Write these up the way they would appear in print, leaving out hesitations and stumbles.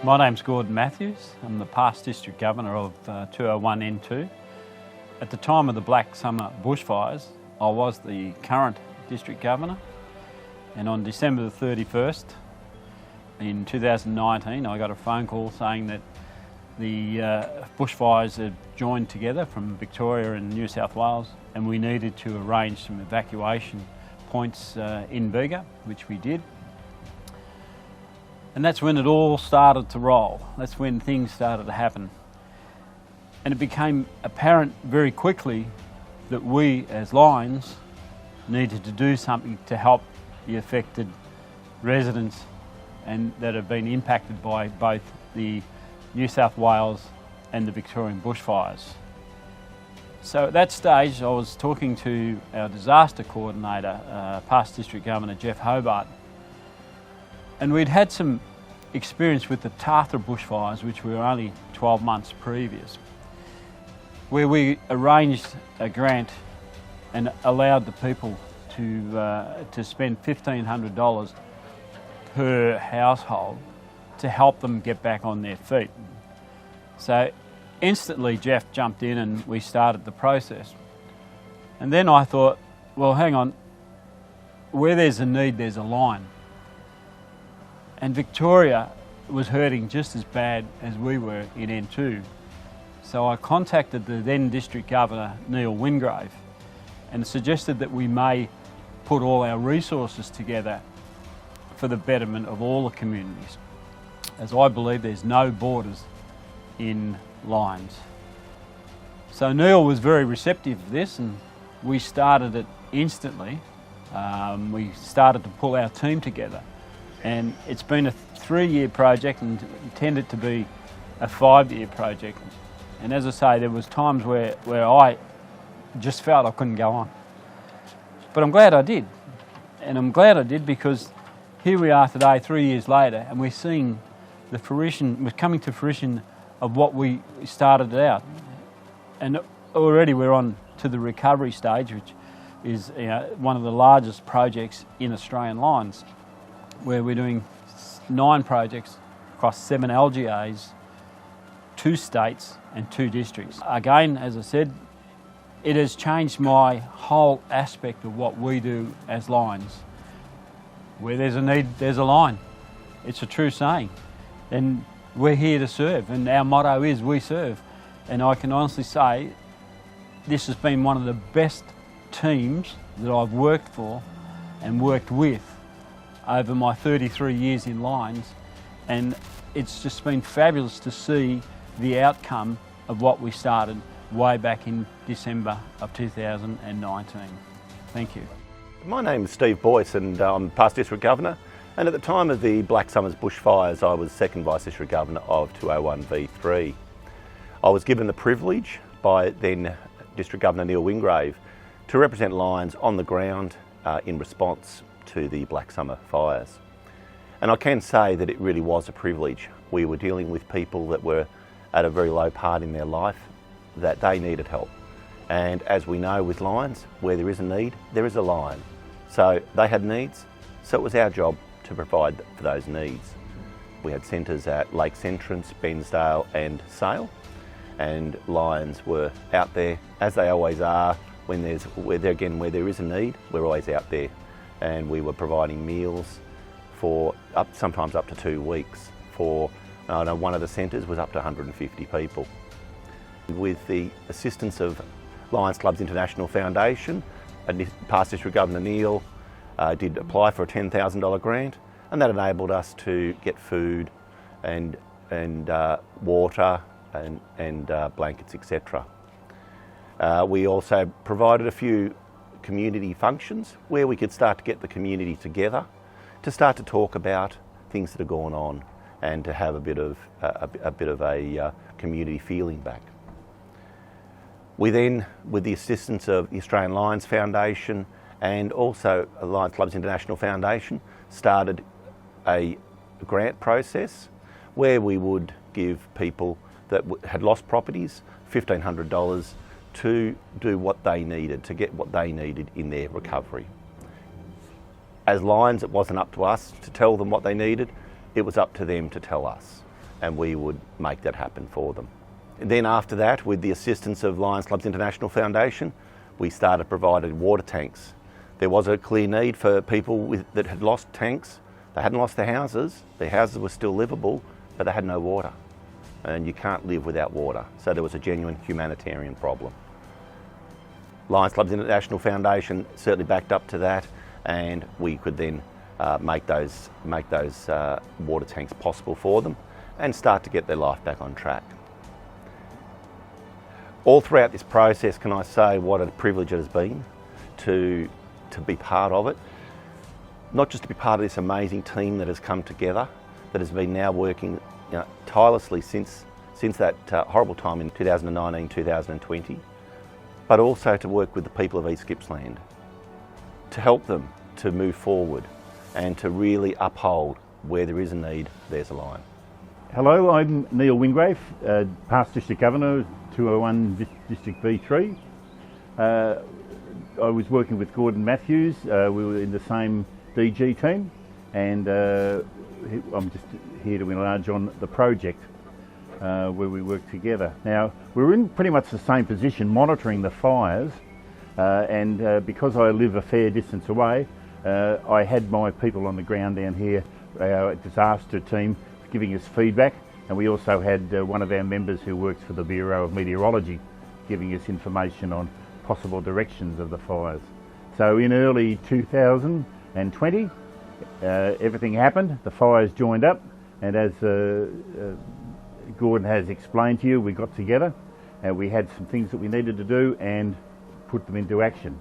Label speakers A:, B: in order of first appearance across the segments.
A: My name's Gordon Matthews. I'm the past District Governor of 201N2. At the time of the Black Summer bushfires, I was the current District Governor, and on December the 31st in 2019 I got a phone call saying that the bushfires had joined together from Victoria and New South Wales, and we needed to arrange some evacuation points in Bega, which we did. And that's when it all started to roll. That's when things started to happen. And it became apparent very quickly that we as Lions needed to do something to help the affected residents and that have been impacted by both the New South Wales and the Victorian bushfires. So at that stage I was talking to our disaster coordinator, past District Governor Jeff Hobart, and we'd had some experience with the Tathra bushfires, which were only 12 months previous, where we arranged a grant and allowed the people to spend $1,500 per household to help them get back on their feet. So instantly Jeff jumped in and we started the process. And then I thought, well, hang on, where there's a need, there's a line. And Victoria was hurting just as bad as we were in N2. So I contacted the then District Governor, Neil Wingrave, and suggested that we may put all our resources together for the betterment of all the communities, as I believe there's no borders in Lions. So Neil was very receptive of this, and we started it instantly. We started to pull our team together. And it's been a 3-year project and intended to be a 5-year project. And as I say, there was times where I just felt I couldn't go on. But I'm glad I did. And I'm glad I did because here we are today, 3 years later, and we're seeing the fruition, we're coming to fruition of what we started out. And already we're on to the recovery stage, which is one of the largest projects in Australian Lions, where we're doing 9 projects across 7 LGAs, 2 states and 2 districts. Again, as I said, it has changed my whole aspect of what we do as Lions. Where there's a need, there's a line. It's a true saying. And we're here to serve, and our motto is we serve. And I can honestly say this has been one of the best teams that I've worked for and worked with over my 33 years in Lions, and it's just been fabulous to see the outcome of what we started way back in December of 2019. Thank you.
B: My name is Steve Boyce and I'm past District Governor, and at the time of the Black Summer's bushfires I was second Vice District Governor of 201V3. I was given the privilege by then District Governor Neil Wingrave to represent Lions on the ground in response to the Black Summer fires. And I can say that it really was a privilege. We were dealing with people that were at a very low part in their life, that they needed help. And as we know with Lions, where there is a need, there is a line. So they had needs, so it was our job to provide for those needs. We had centres at Lakes Entrance, Bensdale and Sale, and Lions were out there, as they always are, where there is a need, we're always out there. And we were providing meals for sometimes up to 2 weeks. For I know one of the centres was up to 150 people. With the assistance of Lions Clubs International Foundation, past District Governor Neil did apply for a $10,000 grant, and that enabled us to get food and water and blankets, etc. We also provided a few community functions where we could start to get the community together to start to talk about things that are going on and to have a bit of a community feeling back. We then, with the assistance of the Australian Lions Foundation and also Lions Clubs International Foundation, started a grant process where we would give people that had lost properties $1,500 to do what they needed, to get what they needed in their recovery. As Lions, it wasn't up to us to tell them what they needed, it was up to them to tell us. and we would make that happen for them. And then after that, with the assistance of Lions Clubs International Foundation, we started providing water tanks. There was a clear need for people that had lost tanks. They hadn't lost their houses were still livable, but they had no water. And you can't live without water. So there was a genuine humanitarian problem. Lions Clubs International Foundation certainly backed up to that, and we could then make those water tanks possible for them and start to get their life back on track. All throughout this process, can I say what a privilege it has been to be part of it. Not just to be part of this amazing team that has come together, that has been now working tirelessly since that horrible time in 2019, 2020, but also to work with the people of East Gippsland, to help them to move forward and to really uphold where there is a need, there's a line.
C: Hello, I'm Neil Wingrave, past District Governor, 201 District V3. I was working with Gordon Matthews. We were in the same DG team, and I'm just here to enlarge on the project where we work together. Now, we're in pretty much the same position monitoring the fires, and because I live a fair distance away, I had my people on the ground down here, our disaster team, giving us feedback, and we also had one of our members who works for the Bureau of Meteorology giving us information on possible directions of the fires. So in early 2020, everything happened, the fires joined up, and as Gordon has explained to you, we got together and we had some things that we needed to do and put them into action.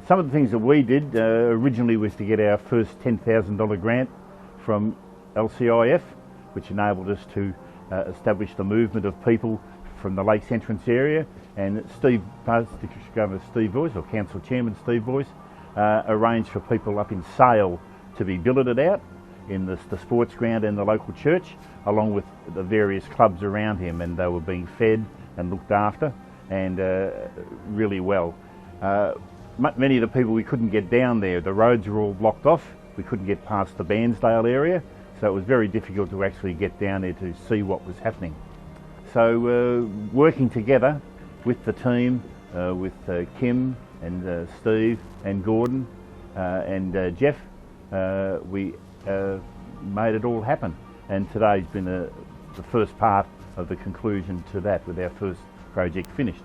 C: Some of the things that we did originally was to get our first $10,000 grant from LCIF, which enabled us to establish the movement of people from the Lakes Entrance area, and past District Governor Steve Boyce, or Council Chairman Steve Boyce, arranged for people up in Sale to be billeted out in the sports ground and the local church, along with the various clubs around him, and they were being fed and looked after, and really well. Many of the people, we couldn't get down there. The roads were all blocked off. We couldn't get past the Bairnsdale area, so it was very difficult to actually get down there to see what was happening. So working together with the team, with Kim and Steve and Gordon and Jeff, we made it all happen. And today's been the first part of the conclusion to that, with our first project finished.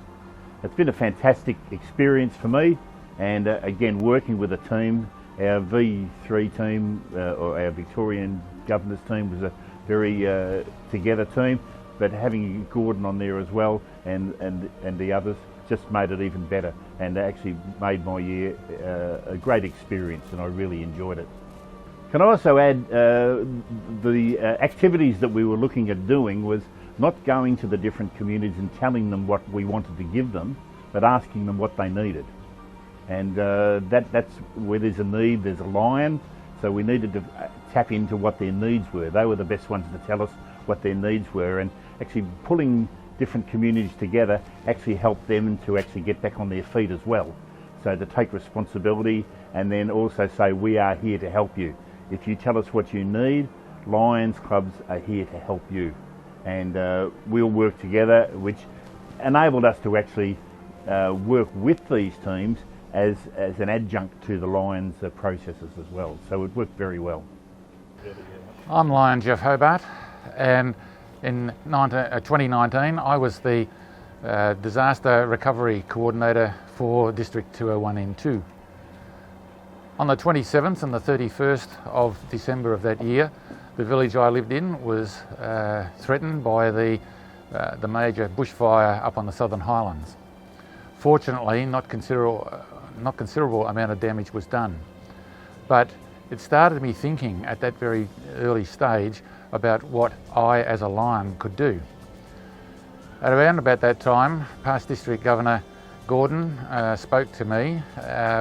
C: It's been a fantastic experience for me, and again, working with a team. Our V3 team, or our Victorian Governor's team, was a very together team, but having Gordon on there as well, and the others, just made it even better, and actually made my year a great experience, and I really enjoyed it. Can I also add, the activities that we were looking at doing was not going to the different communities and telling them what we wanted to give them, but asking them what they needed. And that's where there's a need, there's a line, so we needed to tap into what their needs were. They were the best ones to tell us what their needs were, and actually pulling different communities together actually helped them to actually get back on their feet as well. So to take responsibility, and then also say, we are here to help you. If you tell us what you need, Lions Clubs are here to help you. And we'll work together, which enabled us to actually work with these teams as an adjunct to the Lions processes as well. So it worked very well.
D: I'm Lion Jeff Hobart, and in 2019 I was the Disaster Recovery Coordinator for District 201N2. On the 27th and the 31st of December of that year, the village I lived in was threatened by the major bushfire up on the Southern Highlands. Fortunately, not considerable amount of damage was done, but it started me thinking at that very early stage about what I as a Lion could do. At around about that time, past District Governor Gordon spoke to me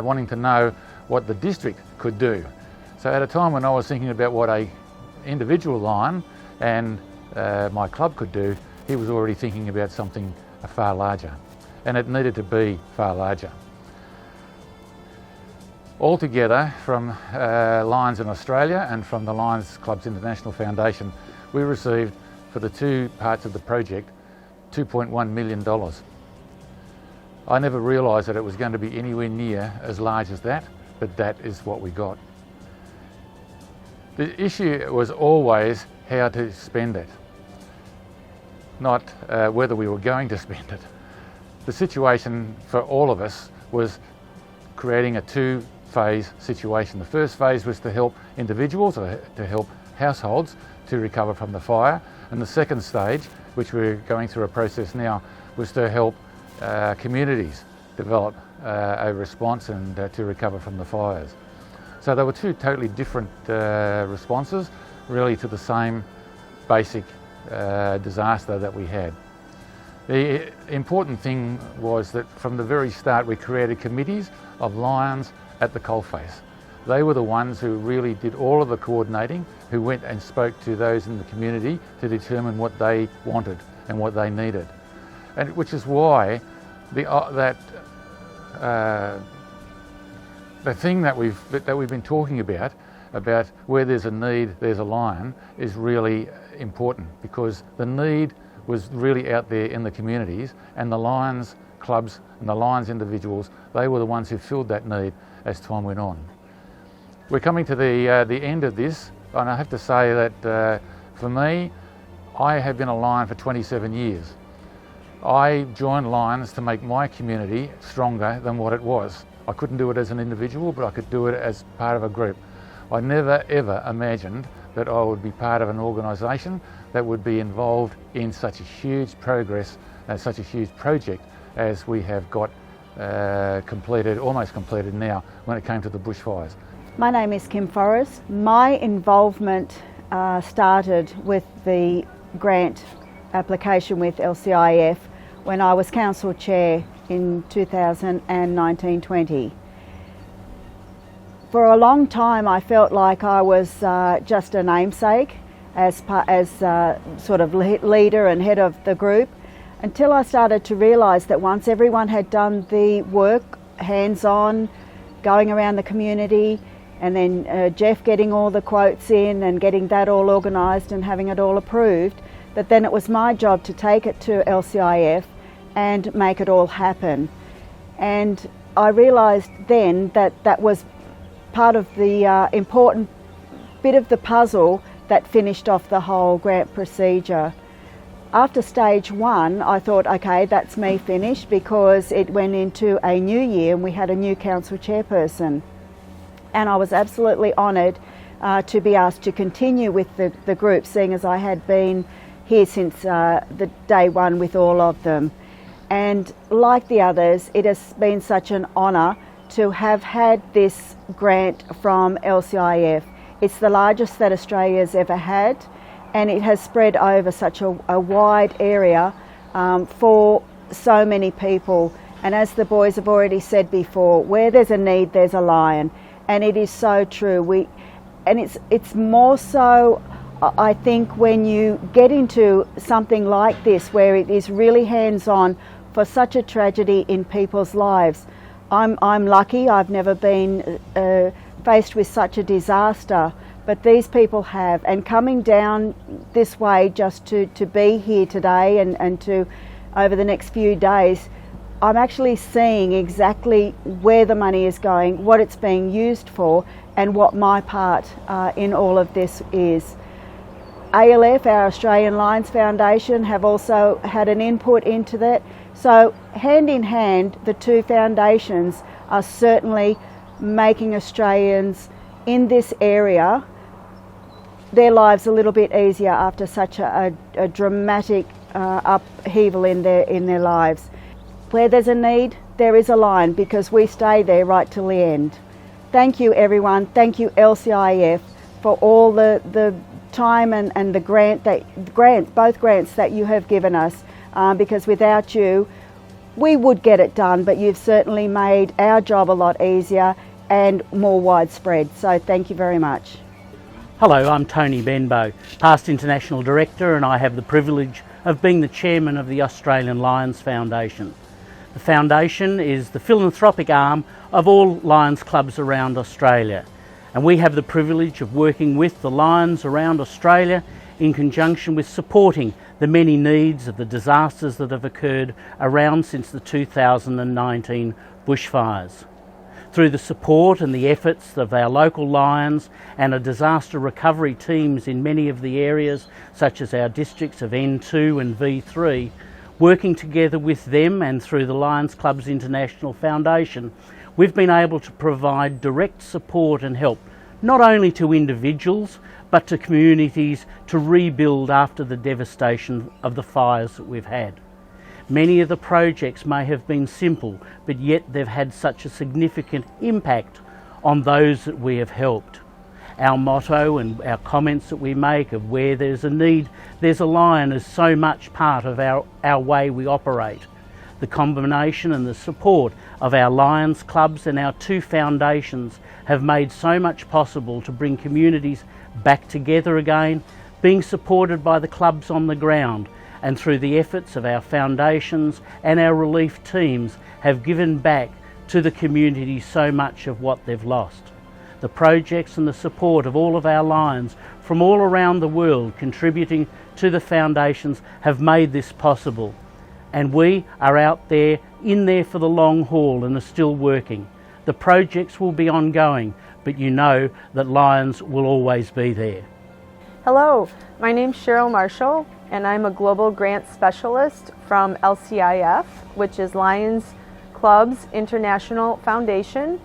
D: wanting to know what the district could do. So at a time when I was thinking about what a individual Lion and my club could do, he was already thinking about something far larger, and it needed to be far larger. Altogether, from Lions in Australia and from the Lions Clubs International Foundation, we received for the two parts of the project $2.1 million. I never realised that it was going to be anywhere near as large as that, but that is what we got. The issue was always how to spend it, not whether we were going to spend it. The situation for all of us was creating a two-phase situation. The first phase was to help individuals, or to help households to recover from the fire, and the second stage, which we're going through a process now, was to help communities develop a response and to recover from the fires. So there were two totally different responses, really, to the same basic disaster that we had. The important thing was that from the very start we created committees of Lions at the coalface. They were the ones who really did all of the coordinating, who went and spoke to those in the community to determine what they wanted and what they needed. And which is why the thing that we've been talking about where there's a need, there's a lion, is really important, because the need was really out there in the communities, and the Lions clubs and the Lions individuals, they were the ones who filled that need as time went on. We're coming to the end of this, and I have to say that for me, I have been a Lion for 27 years. I joined Lions to make my community stronger than what it was. I couldn't do it as an individual, but I could do it as part of a group. I never ever imagined that I would be part of an organisation that would be involved in such a huge progress and such a huge project as we have got almost completed now when it came to the bushfires.
E: My name is Kim Forrest. My involvement started with the grant application with LCIF when I was Council Chair in 2019-20. For a long time I felt like I was just a namesake as sort of leader and head of the group, until I started to realise that once everyone had done the work, hands-on, going around the community, and then Jeff getting all the quotes in and getting that all organised and having it all approved, that then it was my job to take it to LCIF and make it all happen. And I realised then that that was part of the important bit of the puzzle that finished off the whole grant procedure. After stage one, I thought, okay, that's me finished, because it went into a new year and we had a new council chairperson. And I was absolutely honoured to be asked to continue with the group, seeing as I had been here since the day one with all of them. And like the others, it has been such an honour to have had this grant from LCIF. It's the largest that Australia's ever had, and it has spread over such a wide area for so many people. And as the boys have already said before, where there's a need, there's a lion. And it is so true. It's more so, I think, when you get into something like this, where it is really hands-on for such a tragedy in people's lives. I'm lucky, I've never been faced with such a disaster, but these people have. And coming down this way just to be here today and to over the next few days, I'm actually seeing exactly where the money is going, what it's being used for, and what my part in all of this is. ALF, our Australian Lions Foundation, have also had an input into that. So hand in hand, the two foundations are certainly making Australians in this area their lives a little bit easier after such a dramatic upheaval in their lives. Where there's a need, there is a lion, because we stay there right till the end. Thank you everyone, thank you LCIF for all the time and the both grants that you have given us, because without you we would get it done, but you've certainly made our job a lot easier and more widespread, so thank you very much.
F: Hello, I'm Tony Benbow, past International Director, and I have the privilege of being the Chairman of the Australian Lions Foundation. The Foundation is the philanthropic arm of all Lions clubs around Australia, and we have the privilege of working with the Lions around Australia in conjunction with supporting the many needs of the disasters that have occurred around since the 2019 bushfires. Through the support and the efforts of our local Lions and our disaster recovery teams in many of the areas, such as our districts of N2 and V3, working together with them and through the Lions Clubs International Foundation, we've been able to provide direct support and help not only to individuals but to communities to rebuild after the devastation of the fires that we've had. Many of the projects may have been simple, but yet they've had such a significant impact on those that we have helped. Our motto and our comments that we make of where there's a need, there's a lion is so much part of our way we operate. The combination and the support of our Lions Clubs and our two foundations have made so much possible to bring communities back together again, being supported by the clubs on the ground, and through the efforts of our foundations and our relief teams have given back to the community so much of what they've lost. The projects and the support of all of our Lions from all around the world contributing to the foundations have made this possible. And we are out there, in there for the long haul and are still working. The projects will be ongoing, but you know that Lions will always be there.
G: Hello, my name's Cheryl Marshall and I'm a Global Grant Specialist from LCIF, which is Lions Clubs International Foundation,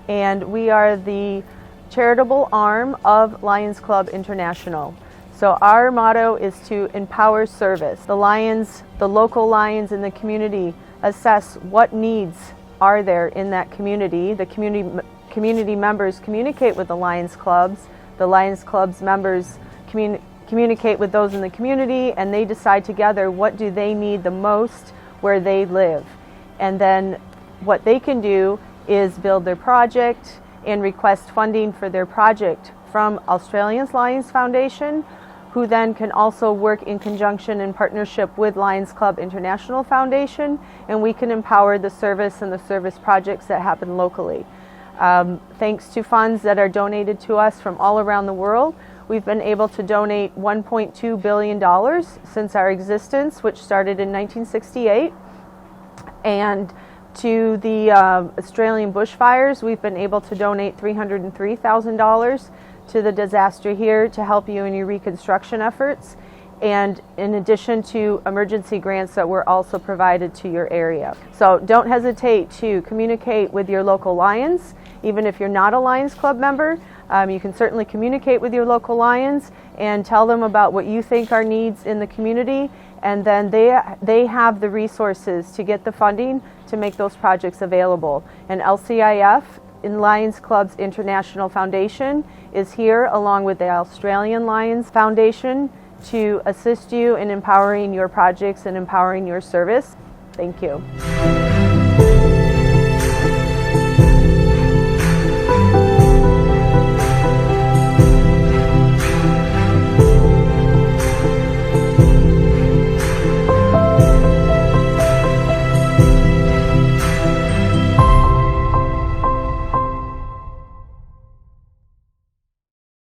G: and we are the charitable arm of Lions Club International. So our motto is to empower service. The Lions, the local Lions in the community, assess what needs are there in that community. The community members communicate with the Lions Clubs members communicate with those in the community, and they decide together what do they need the most where they live. And then what they can do is build their project and request funding for their project from Australian Lions Foundation, who then can also work in conjunction in partnership with Lions Club International Foundation, and we can empower the service and the service projects that happen locally. Thanks to funds that are donated to us from all around the world, we've been able to donate $1.2 billion since our existence, which started in 1968. And to the Australian bushfires, we've been able to donate $303,000 to the disaster here to help you in your reconstruction efforts, and in addition to emergency grants that were also provided to your area. So don't hesitate to communicate with your local Lions. Even if you're not a Lions Club member, you can certainly communicate with your local Lions and tell them about what you think are needs in the community, and then they have the resources to get the funding to make those projects available. And LCIF, in Lions Clubs International Foundation, is here along with the Australian Lions Foundation to assist you in empowering your projects and empowering your service. Thank you.